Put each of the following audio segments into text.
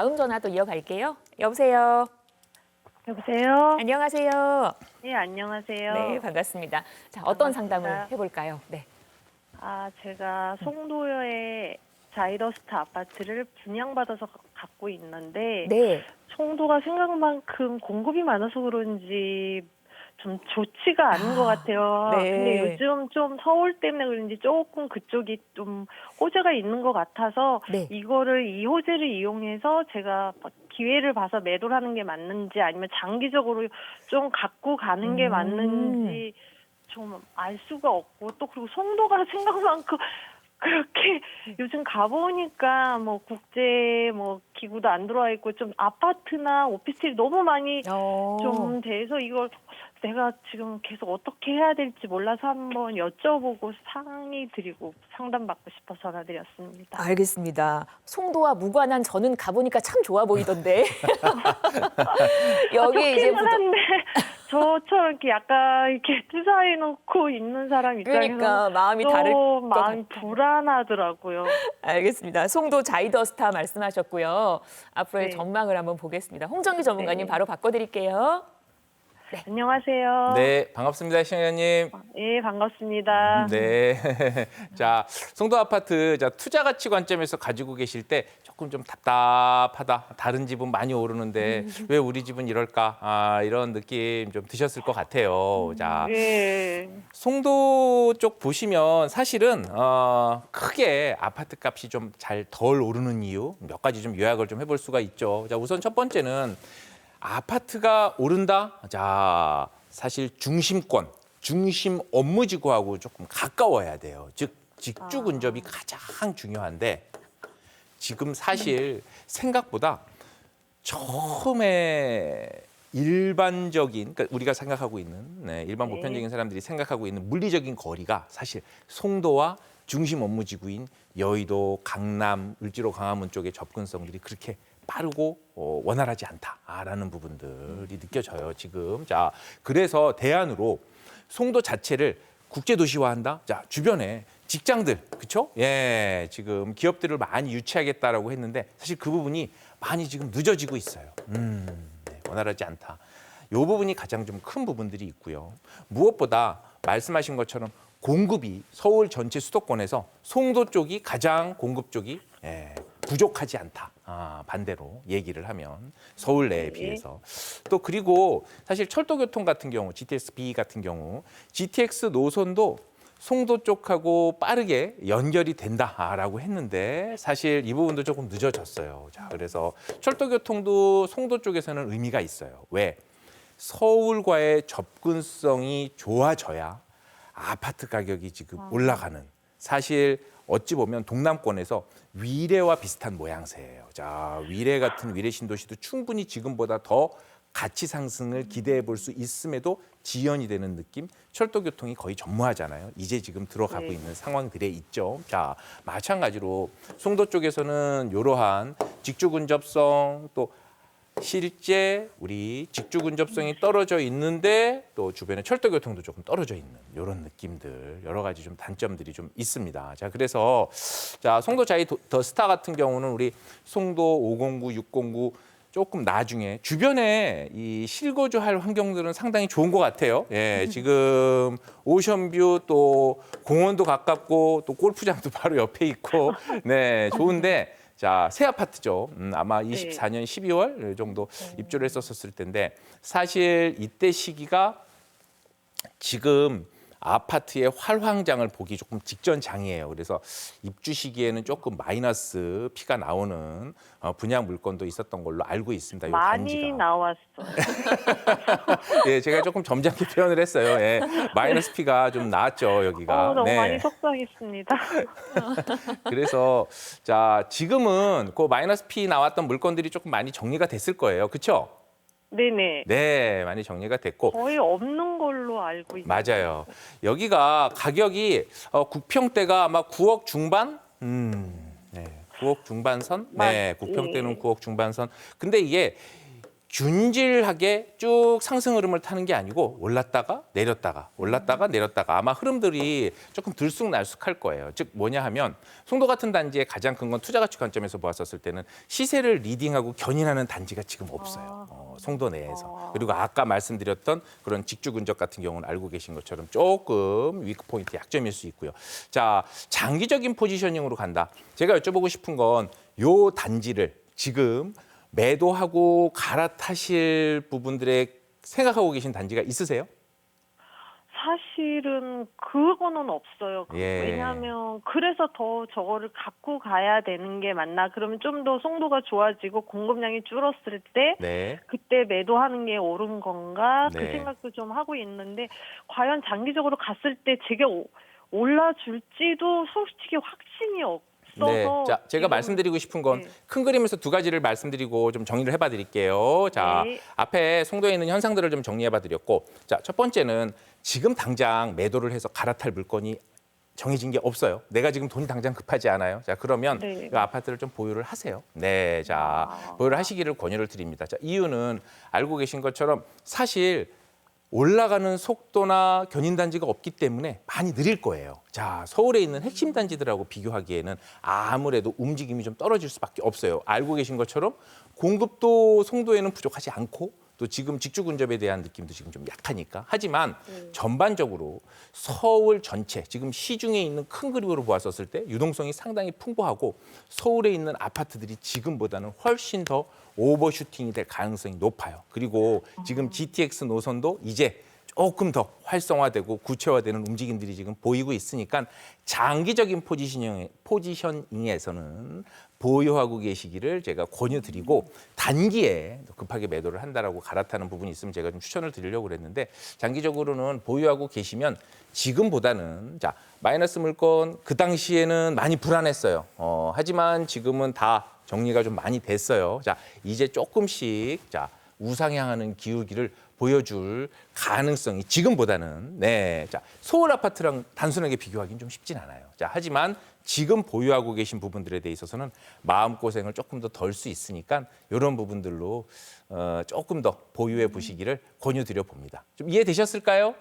다음 전화 또 이어갈게요. 여보세요. 여보세요? 안녕하세요. 네, 안녕하세요. 네, 반갑습니다. 자, 어떤 반갑습니다. 상담을 해볼까요? 네. 제가 송도의 자이더스트 아파트를 분양받아서 갖고 있는데 네. 송도가 생각만큼 공급이 많아서 그런지 좀 좋지가 않은 것 같아요. 네. 근데 요즘 좀 서울 때문에 그런지 조금 그쪽이 좀 호재가 있는 것 같아서 네. 이 호재를 이용해서 제가 기회를 봐서 매도를 하는 게 맞는지 아니면 장기적으로 좀 갖고 가는 게 맞는지 좀 알 수가 없고 또 그리고 송도가 생각만큼 그렇게 요즘 가보니까 뭐 국제 뭐 기구도 안 들어와 있고 좀 아파트나 오피스텔이 너무 많이 좀 돼서 이걸 내가 지금 계속 어떻게 해야 될지 몰라서 한번 여쭤보고 상의 드리고 상담받고 싶어서 전화드렸습니다. 알겠습니다. 송도와 무관한 저는 가보니까 참 좋아 보이던데. 여기 이제 좋기는 한데 저처럼 이렇게 약간 이렇게 투자해놓고 있는 사람 입장에서 그러니까 마음이 다를 것 마음이 같아요. 불안하더라고요. 알겠습니다. 송도 자이더스타 말씀하셨고요. 앞으로의 네. 전망을 한번 보겠습니다. 홍정기 전문가님 네. 바로 바꿔드릴게요. 안녕하세요. 네, 반갑습니다, 시청자님. 예, 반갑습니다. 네. 자, 송도 아파트 투자 가치 관점에서 가지고 계실 때 조금 좀 답답하다. 다른 집은 많이 오르는데 왜 우리 집은 이럴까? 이런 느낌 좀 드셨을 것 같아요. 자, 예. 송도 쪽 보시면 사실은 크게 아파트 값이 좀 잘 덜 오르는 이유 몇 가지 좀 요약을 좀 해볼 수가 있죠. 자, 우선 첫 번째는 아파트가 오른다? 자, 사실 중심권, 중심 업무지구하고 조금 가까워야 돼요. 즉, 직주 근접이 가장 중요한데 지금 사실 생각보다 처음에 일반적인, 그러니까 우리가 생각하고 있는, 일반 보편적인 사람들이 생각하고 있는 물리적인 거리가 사실 송도와 중심 업무지구인 여의도, 강남, 을지로, 광화문 쪽의 접근성들이 그렇게 빠르고 원활하지 않다라는 부분들이 느껴져요, 지금. 자, 그래서 대안으로 송도 자체를 국제도시화한다. 자, 주변에 직장들, 그렇죠? 예, 지금 기업들을 많이 유치하겠다라고 했는데 사실 그 부분이 많이 지금 늦어지고 있어요. 네, 원활하지 않다. 이 부분이 가장 좀 큰 부분들이 있고요. 무엇보다 말씀하신 것처럼 공급이 서울 전체 수도권에서 송도 쪽이 가장 공급 쪽이 부족하지 않다. 반대로 얘기를 하면 서울 내에 비해서. 또 그리고 사실 철도교통 같은 경우, GTX-B 같은 경우 GTX 노선도 송도 쪽하고 빠르게 연결이 된다라고 했는데 사실 이 부분도 조금 늦어졌어요. 자, 그래서 철도교통도 송도 쪽에서는 의미가 있어요. 왜? 서울과의 접근성이 좋아져야 아파트 가격이 지금 올라가는, 사실 어찌 보면 동남권에서 위례와 비슷한 모양새예요. 자, 위례 같은 위례 신도시도 충분히 지금보다 더 가치 상승을 기대해 볼 수 있음에도 지연이 되는 느낌. 철도교통이 거의 전무하잖아요. 이제 지금 들어가고 있는 상황들에 있죠. 자, 마찬가지로 송도 쪽에서는 이러한 직주 근접성, 또 실제 우리 직주 근접성이 떨어져 있는데 또 주변에 철도교통도 조금 떨어져 있는 이런 느낌들, 여러 가지 좀 단점들이 좀 있습니다. 자, 그래서 자, 송도 자이더스타 같은 경우는 우리 송도 509, 609 조금 나중에 주변에 이 실거주할 환경들은 상당히 좋은 것 같아요. 예, 지금 오션뷰 또 공원도 가깝고 또 골프장도 바로 옆에 있고, 네, 좋은데. 자, 새 아파트죠. 아마 24년 12월 정도 입주를 했었을 텐데 사실 이때 시기가 지금 아파트의 활황장을 보기 조금 직전 장이에요. 그래서 입주 시기에는 조금 마이너스 피가 나오는 분양 물건도 있었던 걸로 알고 있습니다. 요 많이 단지가. 나왔어요. 예, 제가 조금 점잖게 표현을 했어요. 예, 마이너스 피가 좀 나왔죠, 여기가. 너무 많이 속상했습니다. 그래서 자, 지금은 그 마이너스 피 나왔던 물건들이 조금 많이 정리가 됐을 거예요. 그렇죠? 네네. 네, 많이 정리가 됐고. 거의 없는 걸로 알고 있어요. 맞아요. 여기가 가격이 국평대가 아마 9억 중반? 네, 9억 중반선? 네, 국평대는 9억 중반선. 근데 이게 균질하게 쭉 상승 흐름을 타는 게 아니고 올랐다가 내렸다가 올랐다가 내렸다가 아마 흐름들이 조금 들쑥날쑥할 거예요. 즉 뭐냐 하면 송도 같은 단지의 가장 큰 건 투자 가치 관점에서 보았었을 때는 시세를 리딩하고 견인하는 단지가 지금 없어요. 송도 내에서. 그리고 아까 말씀드렸던 그런 직주 근접 같은 경우는 알고 계신 것처럼 조금 위크 포인트 약점일 수 있고요. 자, 장기적인 포지셔닝으로 간다. 제가 여쭤보고 싶은 건 요 단지를 지금 매도하고 갈아타실 부분들의 생각하고 계신 단지가 있으세요? 사실은 그거는 없어요. 예. 왜냐하면 그래서 더 저거를 갖고 가야 되는 게 맞나? 그러면 좀 더 송도가 좋아지고 공급량이 줄었을 때 네. 그때 매도하는 게 옳은 건가? 그 네. 생각도 좀 하고 있는데 과연 장기적으로 갔을 때 제게 올라줄지도 솔직히 확신이 없어서 네. 자, 제가 지금- 말씀드리고 싶은 건 네. 큰 그림에서 두 가지를 말씀드리고 좀 정리를 해봐 드릴게요. 자, 네. 앞에 송도에 있는 현상들을 좀 정리해봐 드렸고, 자, 첫 번째는 지금 당장 매도를 해서 갈아탈 물건이 정해진 게 없어요. 내가 지금 돈이 당장 급하지 않아요. 자, 그러면 네. 이 아파트를 좀 보유를 하세요. 네, 자, 보유를 하시기를 권유를 드립니다. 자, 이유는 알고 계신 것처럼 사실 올라가는 속도나 견인 단지가 없기 때문에 많이 느릴 거예요. 자, 서울에 있는 핵심 단지들하고 비교하기에는 아무래도 움직임이 좀 떨어질 수밖에 없어요. 알고 계신 것처럼 공급도 송도에는 부족하지 않고 또 지금 직주 근접에 대한 느낌도 지금 좀 약하니까. 하지만 전반적으로 서울 전체 지금 시중에 있는 큰 그림으로 보았었을 때 유동성이 상당히 풍부하고 서울에 있는 아파트들이 지금보다는 훨씬 더 오버슈팅이 될 가능성이 높아요. 그리고 지금 GTX 노선도 이제 조금 더 활성화되고 구체화되는 움직임들이 지금 보이고 있으니까 장기적인 포지셔닝에서는 보유하고 계시기를 제가 권유드리고 단기에 급하게 매도를 한다라고 갈아타는 부분이 있으면 제가 좀 추천을 드리려고 그랬는데 장기적으로는 보유하고 계시면 지금보다는 자 마이너스 물건 그 당시에는 많이 불안했어요. 하지만 지금은 다 정리가 좀 많이 됐어요. 자 이제 조금씩 자 우상향하는 기울기를 보여줄 가능성이 지금보다는 네, 자 서울 아파트랑 단순하게 비교하기는 좀 쉽진 않아요. 자 하지만 지금 보유하고 계신 부분들에 대해 있어서는 마음 고생을 조금 더 덜 수 있으니까 이런 부분들로 조금 더 보유해 보시기를 권유드려 봅니다. 좀 이해되셨을까요?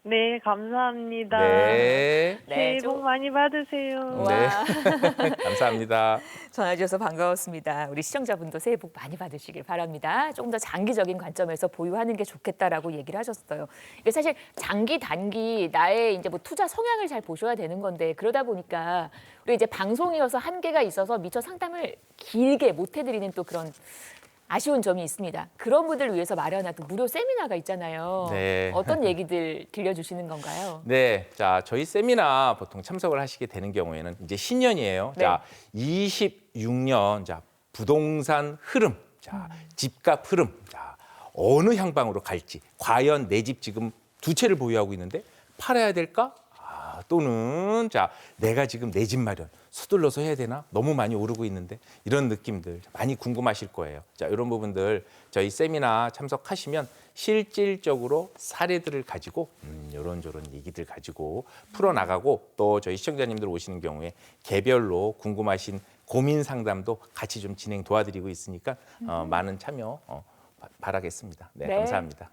네, 감사합니다. 네, 새해 좀- 복 많이 받으세요. 와. 네, 감사합니다. 전화 주셔서 반가웠습니다. 우리 시청자분도 새해 복 많이 받으시길 바랍니다. 조금 더 장기적인 관점에서 보유하는 게 좋겠다라고 얘기를 하셨어요. 이게 사실 장기 단기 나의 이제 뭐 투자 성향을 잘 보셔야 되는 건데 그러다 보니까 우리 이제 방송이어서 한계가 있어서 미처 상담을 길게 못 해드리는 또 그런 아쉬운 점이 있습니다. 그런 분들을 위해서 마련한 또 무료 세미나가 있잖아요. 네. 어떤 얘기들 들려주시는 건가요? 네, 자 저희 세미나 보통 참석을 하시게 되는 경우에는 이제 신년이에요. 네. 자 26년 자 부동산 흐름, 자 집값 흐름, 자 어느 향방으로 갈지, 과연 내 집 지금 두 채를 보유하고 있는데 팔아야 될까? 또는 자 내가 지금 내 집 마련 서둘러서 해야 되나? 너무 많이 오르고 있는데 이런 느낌들 많이 궁금하실 거예요. 자 이런 부분들 저희 세미나 참석하시면 실질적으로 사례들을 가지고 이런저런 얘기들 가지고 풀어나가고 또 저희 시청자님들 오시는 경우에 개별로 궁금하신 고민 상담도 같이 좀 진행 도와드리고 있으니까 많은 참여 바라겠습니다. 네, 네. 감사합니다.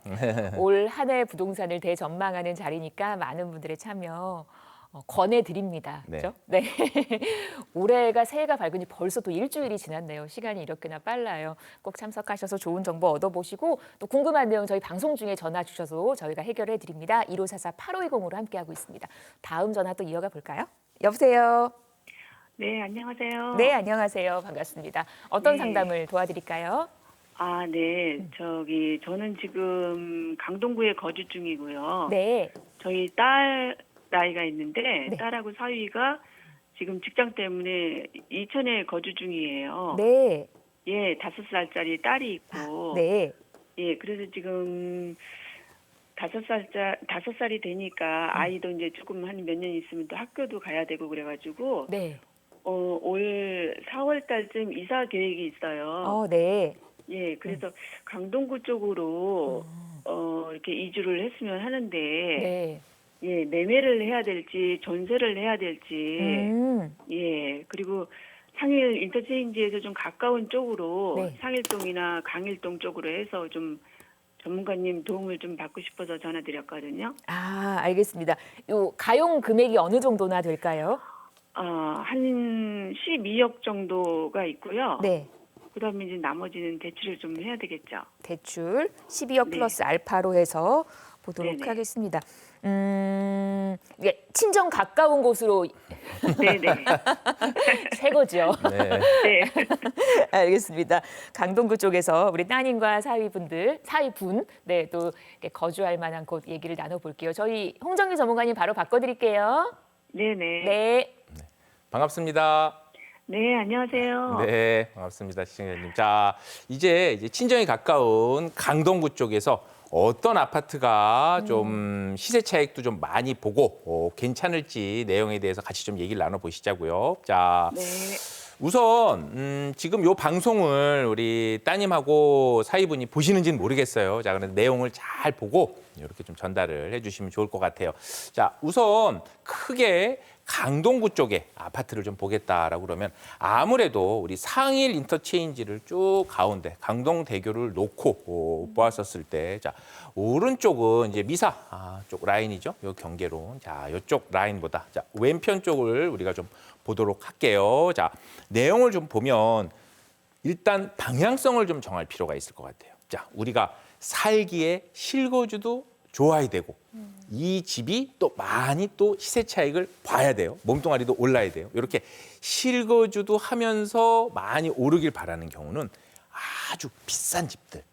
올 한 해 부동산을 대전망하는 자리니까 많은 분들의 참여 권해드립니다. 네. 그렇죠? 네. 올해가 새해가 밝은 지 벌써 또 일주일이 지났네요. 시간이 이렇게나 빨라요. 꼭 참석하셔서 좋은 정보 얻어보시고 또 궁금한 내용 저희 방송 중에 전화 주셔서 저희가 해결해 드립니다. 1544-8520으로 함께하고 있습니다. 다음 전화 또 이어가 볼까요? 여보세요. 네, 안녕하세요. 네, 안녕하세요. 반갑습니다. 어떤 네. 상담을 도와드릴까요? 아, 네. 저는 지금 강동구에 거주 중이고요. 네. 저희 딸 나이가 있는데, 네. 딸하고 사위가 지금 직장 때문에 이천에 거주 중이에요. 네. 예, 5살짜리 딸이 있고. 네. 예, 그래서 지금 5살이 되니까 아이도 이제 조금 한 몇 년 있으면 또 학교도 가야 되고 그래가지고, 네. 올 4월 달쯤 이사 계획이 있어요. 네. 예, 그래서 강동구 쪽으로 이렇게 이주를 했으면 하는데 네. 예, 매매를 해야 될지 전세를 해야 될지 음. 예, 그리고 상일 인터체인지에서 좀 가까운 쪽으로 네. 상일동이나 강일동 쪽으로 해서 좀 전문가님 도움을 좀 받고 싶어서 전화드렸거든요. 아, 알겠습니다. 요 가용 금액이 어느 정도나 될까요? 한 12억 정도가 있고요. 네. 그다음에 이제 나머지는 대출을 좀 해야 되겠죠. 대출 12억 네. 플러스 알파로 해서 보도록 네네. 하겠습니다. 친정 가까운 곳으로 네네. 최고죠. 네. 네. 알겠습니다. 강동구 쪽에서 우리 따님과 사위분, 네, 또 이렇게 거주할 만한 곳 얘기를 나눠볼게요. 저희 홍정희 전문가님 바로 바꿔드릴게요. 네네. 네. 반갑습니다. 네, 안녕하세요. 네, 반갑습니다, 시청자님. 자, 이제 친정이 가까운 강동구 쪽에서 어떤 아파트가 좀 시세 차익도 좀 많이 보고 괜찮을지 내용에 대해서 같이 좀 얘기를 나눠보시자고요. 자, 네. 우선 지금 요 방송을 우리 따님하고 사위분이 보시는지는 모르겠어요. 자, 그런데 내용을 잘 보고 이렇게 좀 전달을 해주시면 좋을 것 같아요. 자, 우선 크게 강동구 쪽에 아파트를 좀 보겠다라고 그러면 아무래도 우리 상일 인터체인지를 쭉 가운데 강동대교를 놓고 보았었을 때, 자, 오른쪽은 이제 미사 쪽 라인이죠. 요 경계로. 자, 이쪽 라인보다 자, 왼편 쪽을 우리가 좀 보도록 할게요. 자, 내용을 좀 보면 일단 방향성을 좀 정할 필요가 있을 것 같아요. 자, 우리가 살기에 실거주도 좋아야 되고 이 집이 또 많이 또 시세 차익을 봐야 돼요. 몸뚱아리도 올라야 돼요. 이렇게 실거주도 하면서 많이 오르길 바라는 경우는 아주 비싼 집들,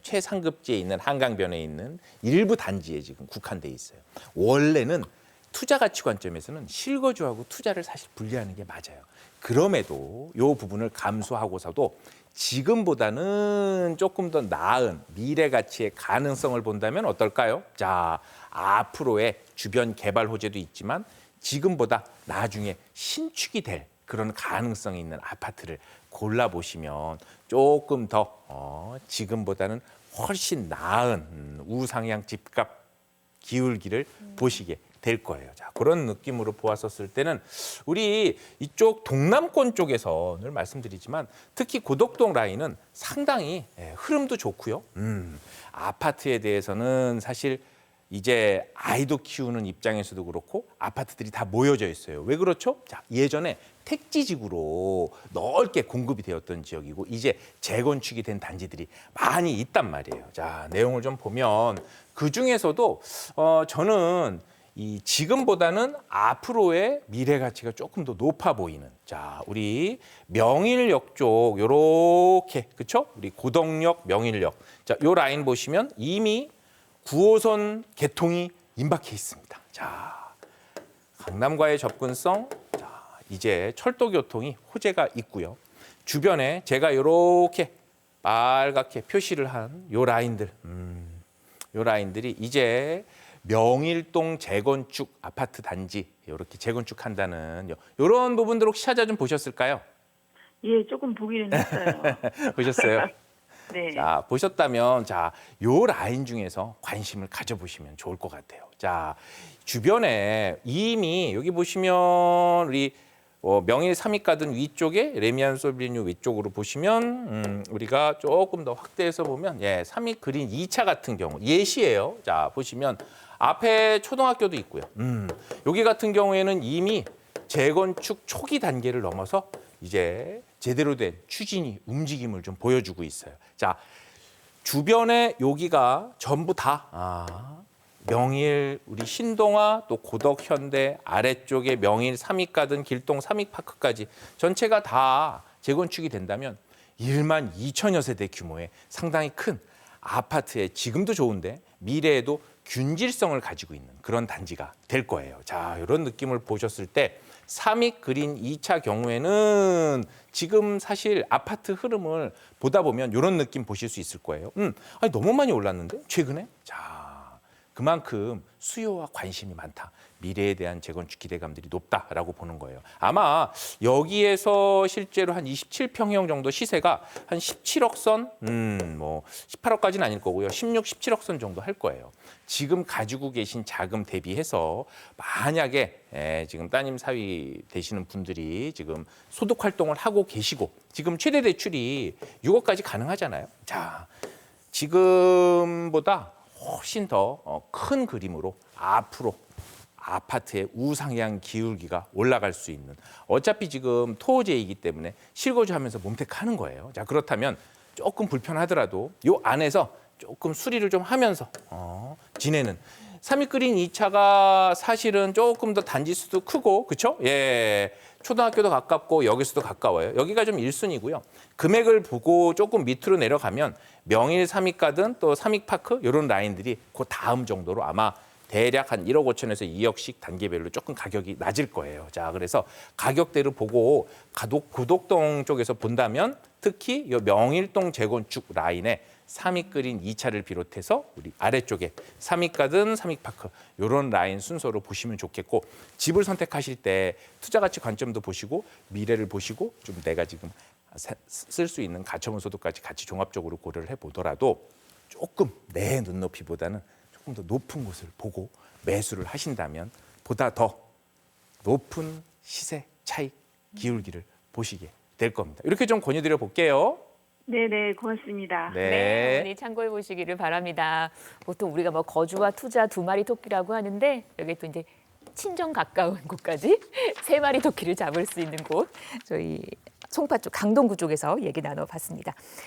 최상급지에 있는 한강변에 있는 일부 단지에 지금 국한돼 있어요. 원래는 투자 가치 관점에서는 실거주하고 투자를 사실 분리하는 게 맞아요. 그럼에도 이 부분을 감수하고서도 지금보다는 조금 더 나은 미래 가치의 가능성을 본다면 어떨까요? 자, 앞으로의 주변 개발 호재도 있지만 지금보다 나중에 신축이 될 그런 가능성이 있는 아파트를 골라보시면 조금 더 지금보다는 훨씬 나은 우상향 집값 기울기를 보시게 될 거예요. 자, 그런 느낌으로 보았었을 때는 우리 이쪽 동남권 쪽에서 늘 말씀드리지만 특히 고덕동 라인은 상당히 흐름도 좋고요. 아파트에 대해서는 사실 이제 아이도 키우는 입장에서도 그렇고 아파트들이 다 모여져 있어요. 왜 그렇죠? 자, 예전에 택지지구로 넓게 공급이 되었던 지역이고 이제 재건축이 된 단지들이 많이 있단 말이에요. 자, 내용을 좀 보면 그중에서도 저는 이 지금보다는 앞으로의 미래 가치가 조금 더 높아 보이는 자, 우리 명일역 쪽 요렇게 그렇죠? 우리 고덕역, 명일역. 자, 요 라인 보시면 이미 9호선 개통이 임박해 있습니다. 자, 강남과의 접근성, 자, 이제 철도 교통이 호재가 있고요. 주변에 제가 이렇게 빨갛게 표시를 한 요 라인들, 요 라인들이 이제 명일동 재건축 아파트 단지 이렇게 재건축한다는 이런 부분들 혹시 찾아 좀 보셨을까요? 예, 조금 보기는 했어요. 보셨어요? 네. 자, 보셨다면 자, 요 라인 중에서 관심을 가져보시면 좋을 것 같아요. 자, 주변에 이미 여기 보시면 우리 명일 3위 가든 위쪽에 레미안 소비뉴 위쪽으로 보시면 우리가 조금 더 확대해서 보면 3위 그린 2차 같은 경우 예시예요. 자, 보시면 앞에 초등학교도 있고요. 여기 같은 경우에는 이미 재건축 초기 단계를 넘어서 이제 제대로 된 추진이 움직임을 좀 보여주고 있어요. 자, 주변에 여기가 전부 다 명일 우리 신동아 또 고덕 현대 아래쪽에 명일 삼익가든 길동 삼익파크까지 전체가 다 재건축이 된다면 1만 2천여 세대 규모의 상당히 큰 아파트에 지금도 좋은데 미래에도 균질성을 가지고 있는 그런 단지가 될 거예요. 자, 이런 느낌을 보셨을 때 삼익 그린 2차 경우에는 지금 사실 아파트 흐름을 보다 보면 이런 느낌 보실 수 있을 거예요. 아니, 너무 많이 올랐는데 최근에? 자, 그만큼 수요와 관심이 많다. 미래에 대한 재건축 기대감들이 높다라고 보는 거예요. 아마 여기에서 실제로 한 27평형 정도 시세가 한 17억 선, 뭐 18억까지는 아닐 거고요. 16, 17억 선 정도 할 거예요. 지금 가지고 계신 자금 대비해서 만약에 지금 따님 사위 되시는 분들이 지금 소득 활동을 하고 계시고 지금 최대 대출이 6억까지 가능하잖아요. 자, 지금보다 훨씬 더 큰 그림으로 앞으로 아파트의 우상향 기울기가 올라갈 수 있는 어차피 지금 토지이기 때문에 실거주하면서 몸택하는 거예요. 자, 그렇다면 조금 불편하더라도 요 안에서 조금 수리를 좀 하면서 지내는 삼익그린 2차가 사실은 조금 더 단지 수도 크고 그렇죠? 예. 초등학교도 가깝고 여기서도 가까워요. 여기가 좀 1순위고요. 금액을 보고 조금 밑으로 내려가면 명일 삼익가든 또 삼익파크 이런 라인들이 그 다음 정도로 아마 대략 한 1억 5천에서 2억씩 단계별로 조금 가격이 낮을 거예요. 자, 그래서 가격대를 보고 고덕동 쪽에서 본다면 특히 이 명일동 재건축 라인에 삼익그린 2차를 비롯해서 우리 아래쪽에 삼익가든 삼익파크 이런 라인 순서로 보시면 좋겠고 집을 선택하실 때 투자 가치 관점도 보시고 미래를 보시고 좀 내가 지금 쓸 수 있는 가처분 소득까지 같이 종합적으로 고려를 해보더라도 조금 내 눈높이보다는 조금 더 높은 곳을 보고 매수를 하신다면 보다 더 높은 시세 차익 기울기를 보시게 될 겁니다. 이렇게 좀 권유드려 볼게요. 네네, 고맙습니다. 네, 어머니 참고해 보시기를 바랍니다. 보통 우리가 뭐 거주와 투자 두 마리 토끼라고 하는데 여기 또 이제 친정 가까운 곳까지 세 마리 토끼를 잡을 수 있는 곳 저희 송파 쪽 강동구 쪽에서 얘기 나눠봤습니다.